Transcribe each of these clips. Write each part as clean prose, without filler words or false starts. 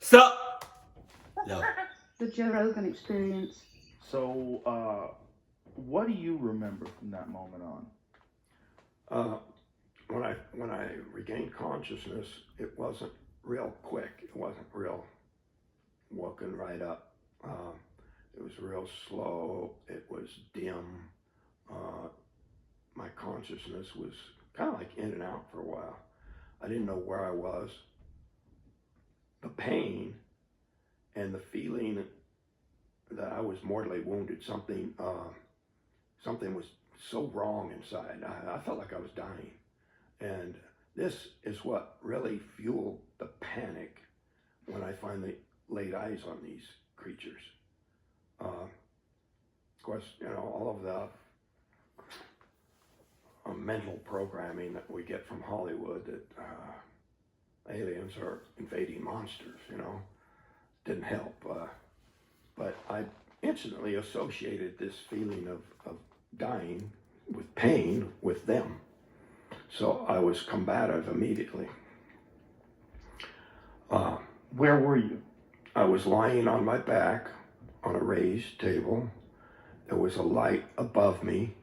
Stop! No. The Joe Rogan experience. So, what do you remember from that moment on? When I regained consciousness, it wasn't real quick. It wasn't real woken right up. It was real slow. It was dim. My consciousness was kind of like in and out for a while. I didn't know where I was. The pain and the feeling that I was mortally wounded. Something was so wrong inside. I felt like I was dying. And this is what really fueled the panic when I finally laid eyes on these creatures. Of course, all of the mental programming that we get from Hollywood that aliens are invading monsters, didn't help. But I instantly associated this feeling of dying with pain with them. So I was combative immediately. Where were you? I was lying on my back on a raised table. There was a light above me.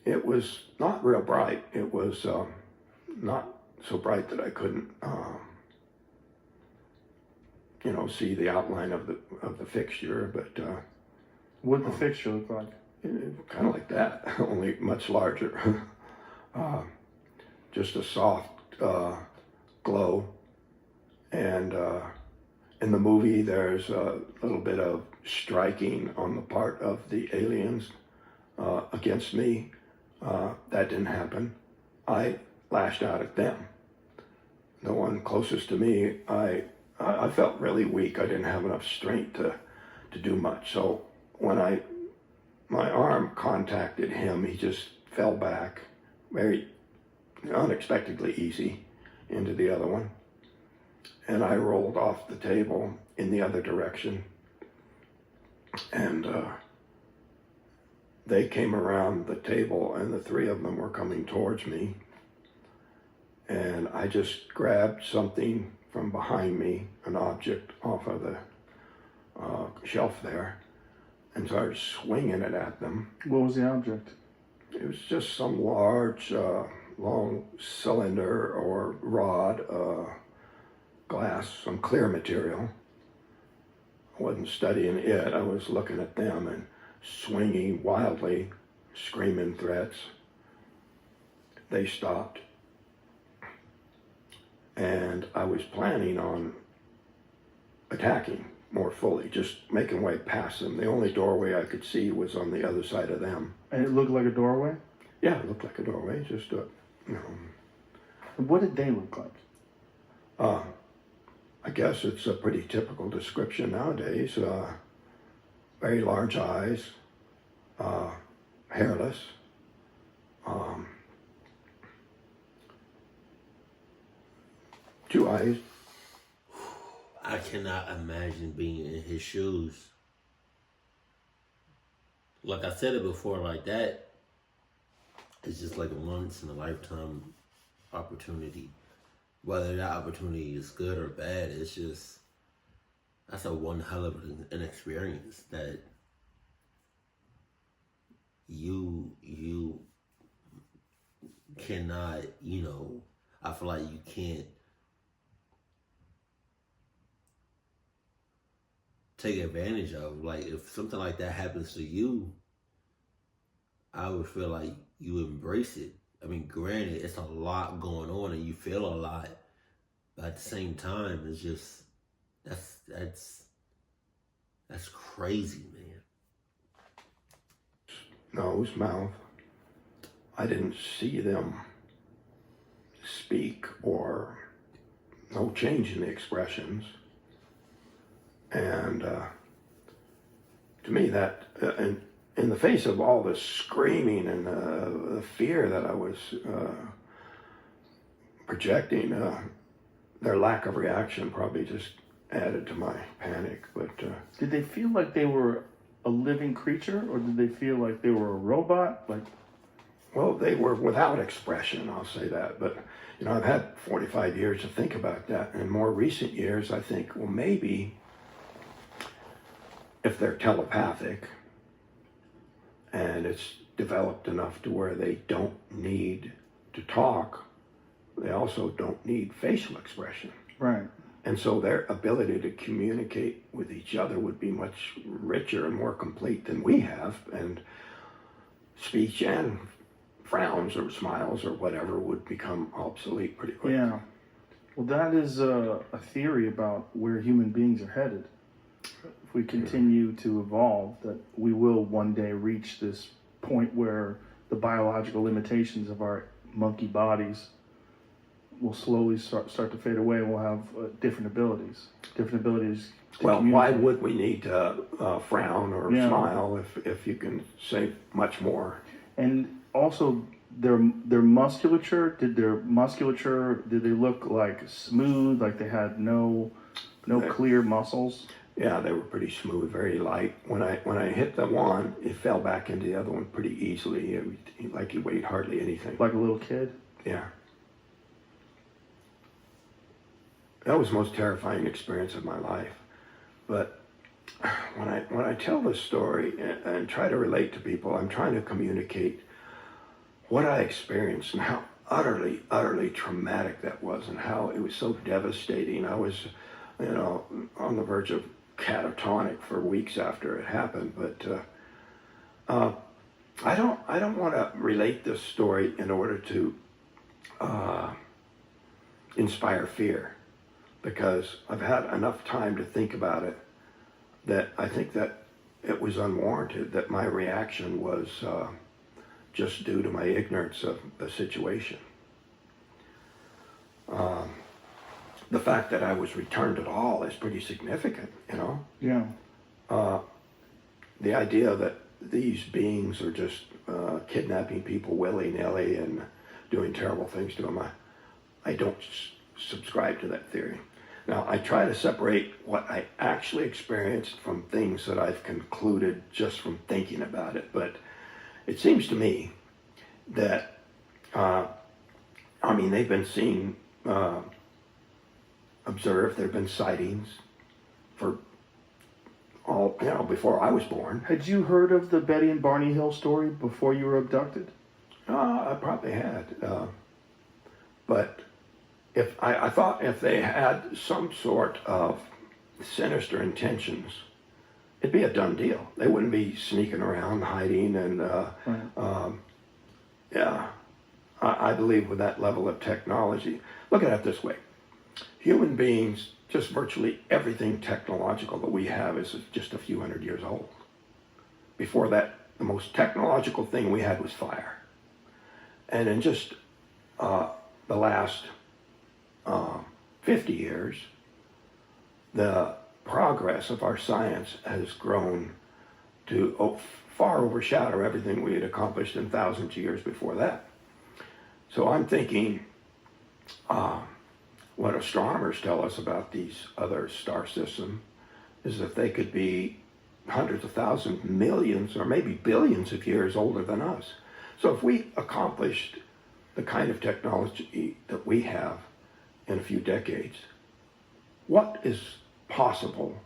It was not real bright. It was not so bright that I couldn't, see the outline of the fixture. But What did the fixture look like? kind of like that, only much larger. Just a soft glow. And in the movie, there's a little bit of striking on the part of the aliens against me. That didn't happen. I lashed out at them. The one closest to me, I felt really weak. I didn't have enough strength to do much. So when my arm contacted him, he just fell back very unexpectedly easy into the other one. And I rolled off the table in the other direction. And they came around the table, and the three of them were coming towards me. And I just grabbed something from behind me, an object off of the shelf there, and started swinging it at them. What was the object? It was just some large, long cylinder or rod, glass, some clear material. I wasn't studying it. I was looking at them and swinging wildly, screaming threats. They stopped. And I was planning on attacking more fully, just making way past them. The only doorway I could see was on the other side of them. And it looked like a doorway? Yeah, it looked like a doorway, just What did they look like? I guess it's a pretty typical description nowadays. Very large eyes, hairless, two eyes. I cannot imagine being in his shoes. Like I said it before, like that, it's just like a once in a lifetime opportunity. Whether that opportunity is good or bad, it's just, that's a one hell of an experience that you cannot, I feel like you can't take advantage of. Like, if something like that happens to you, I would feel like you embrace it. I mean, granted, it's a lot going on and you feel a lot, but at the same time, it's just, that's crazy, man. Nose, mouth. I didn't see them speak or no change in the expressions. And to me, that in the face of all the screaming and the fear that I was projecting, their lack of reaction probably just added to my panic. But Did they feel like they were a living creature, or did they feel like they were a robot? Like, well, they were without expression, I'll say that. But, you know, I've had 45 years to think about that. In more recent years, I think, well, maybe if they're telepathic and it's developed enough to where they don't need to talk, they also don't need facial expression. Right. And so their ability to communicate with each other would be much richer and more complete than we have. And speech and frowns or smiles or whatever would become obsolete pretty quick. Yeah. Well, that is a theory about where human beings are headed. If we continue to evolve, that we will one day reach this point where the biological limitations of our monkey bodies will slowly start to fade away, and we'll have different abilities. Different abilities to Well, why communicate. would we need to frown or Yeah. smile if you can say much more? And also, their musculature, did they look like smooth, like they had no clear muscles? Yeah, they were pretty smooth, very light. When I hit the one, it fell back into the other one pretty easily, like he weighed hardly anything. Like a little kid? Yeah. That was the most terrifying experience of my life. But when I tell this story and try to relate to people, I'm trying to communicate what I experienced and how utterly, utterly traumatic that was and how it was so devastating. I was, you know, on the verge of catatonic for weeks after it happened. But I don't want to relate this story in order to inspire fear, because I've had enough time to think about it that I think that it was unwarranted, that my reaction was just due to my ignorance of the situation. The fact that I was returned at all is pretty significant, you know? Yeah. The idea that these beings are just kidnapping people willy-nilly and doing terrible things to them, I don't subscribe to that theory. Now, I try to separate what I actually experienced from things that I've concluded just from thinking about it. But it seems to me that, they've been seen, observed, there have been sightings for all, you know, before I was born. Had you heard of the Betty and Barney Hill story before you were abducted? I probably had. But I thought if they had some sort of sinister intentions, it'd be a done deal. They wouldn't be sneaking around, hiding, and I believe with that level of technology. Look at it this way: human beings, just virtually everything technological that we have is just a few hundred years old. Before that, the most technological thing we had was fire. And in just the last 50 years, the progress of our science has grown to far overshadow everything we had accomplished in thousands of years before that. So I'm thinking what astronomers tell us about these other star systems is that they could be hundreds of thousands, millions, or maybe billions of years older than us. So if we accomplished the kind of technology that we have in a few decades, what is possible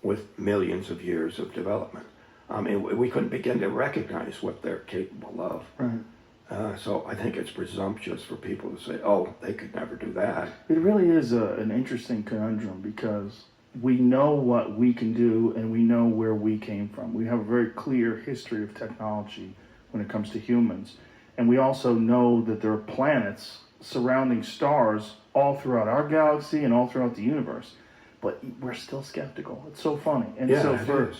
with millions of years of development? I mean, we couldn't begin to recognize what they're capable of. Right. So I think it's presumptuous for people to say, oh, they could never do that. It really is an interesting conundrum, because we know what we can do and we know where we came from. We have a very clear history of technology when it comes to humans. And we also know that there are planets surrounding stars all throughout our galaxy and all throughout the universe. But we're still skeptical. It's so funny. And Yeah, so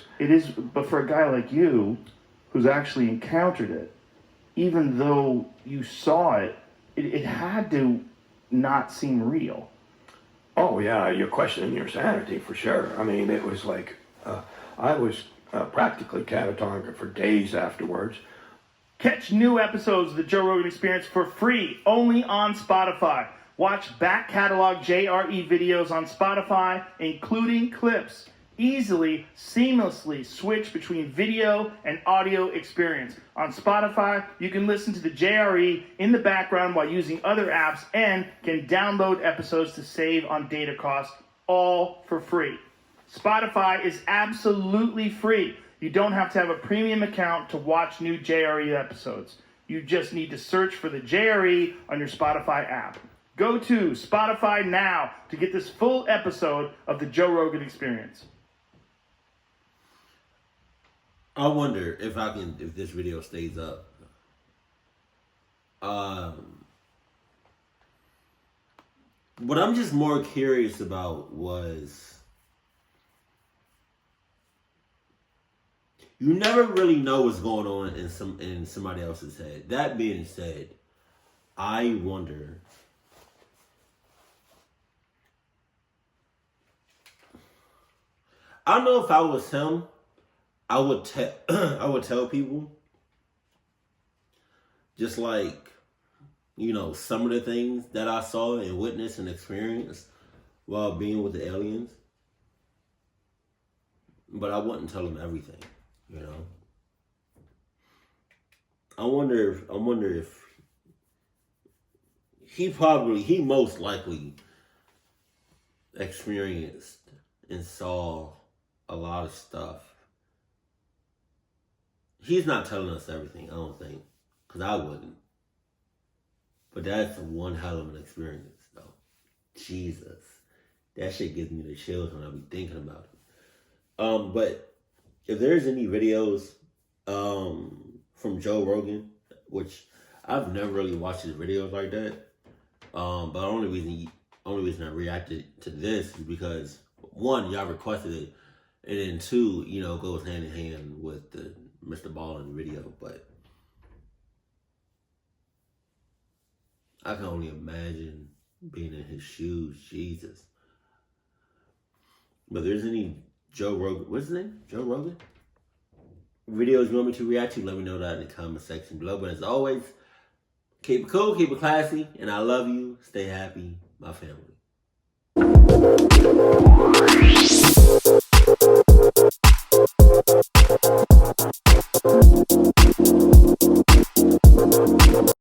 but for a guy like you, who's actually encountered it, even though you saw it, it had to not seem real. Oh yeah, you're questioning your sanity for sure. I mean, it was like, I was practically catatonic for days afterwards. Catch new episodes of the Joe Rogan Experience for free, only on Spotify. Watch back catalog JRE videos on Spotify, including clips. easily, seamlessly switch between video and audio experience. On Spotify, you can listen to the JRE in the background while using other apps and can download episodes to save on data costs, all for free. Spotify is absolutely free. You don't have to have a premium account to watch new JRE episodes. You just need to search for the JRE on your Spotify app. Go to Spotify now to get this full episode of the Joe Rogan Experience. I wonder if this video stays up. What I'm just more curious about was, you never really know what's going on in somebody else's head. That being said, I wonder, I don't know if I was him, I would tell people, just like, you know, some of the things that I saw and witnessed and experienced while being with the aliens. But I wouldn't tell them everything, you know. I wonder if he most likely experienced and saw a lot of stuff. He's not telling us everything, I don't think, because I wouldn't. But that's one hell of an experience, though. Jesus. That shit gives me the chills when I be thinking about it. But if there's any videos from Joe Rogan, which I've never really watched his videos like that, but the only reason I reacted to this is because, one, y'all requested it, and then two, you know, it goes hand in hand with the Mr. Ballin video. But I can only imagine being in his shoes. Jesus. But if there's any Joe Rogan, what's his name? Joe Rogan? Videos you want me to react to, let me know that in the comment section below. But as always, keep it cool, keep it classy, and I love you. Stay happy, my family.